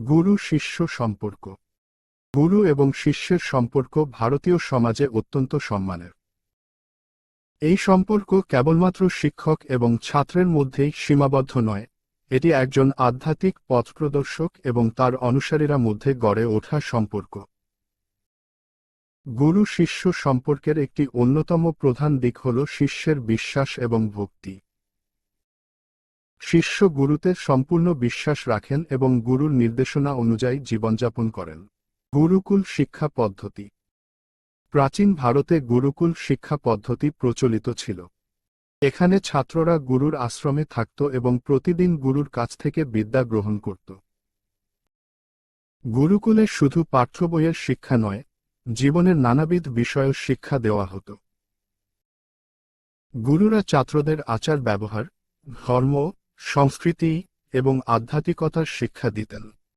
গুরু শিষ্য সম্পর্ক। গুরু এবং শিষ্যের সম্পর্ক ভারতীয় সমাজে অত্যন্ত সম্মানের। এই সম্পর্ক কেবলমাত্র শিক্ষক এবং ছাত্রের মধ্যেই সীমাবদ্ধ নয়, এটি একজন আধ্যাত্মিক পথপ্রদর্শক এবং তার অনুসারীরা মধ্যে গড়ে ওঠা সম্পর্ক। গুরু শিষ্য সম্পর্কের একটি অন্যতম প্রধান দিক হল শিষ্যের বিশ্বাস এবং ভক্তি। শিষ্য গুরুতে সম্পূর্ণ বিশ্বাস রাখেন এবং গুরুর নির্দেশনা অনুযায়ী জীবনযাপন করেন। গুরুকুল শিক্ষা পদ্ধতি। প্রাচীন ভারতে গুরুকুল শিক্ষা পদ্ধতি প্রচলিত ছিল। এখানে ছাত্ররা গুরুর আশ্রমে থাকত এবং প্রতিদিন গুরুর কাছ থেকে বিদ্যা গ্রহণ করত। গুরুকুলে শুধু পাঠ্যবইয়ের শিক্ষা নয়, জীবনের নানাবিধ বিষয়ের শিক্ষা দেওয়া হতো। গুরুরা ছাত্রদের আচার ব্যবহার, ধর্ম, সংস্কৃতি এবং আধ্যাত্মিকতার শিক্ষা দিতেন।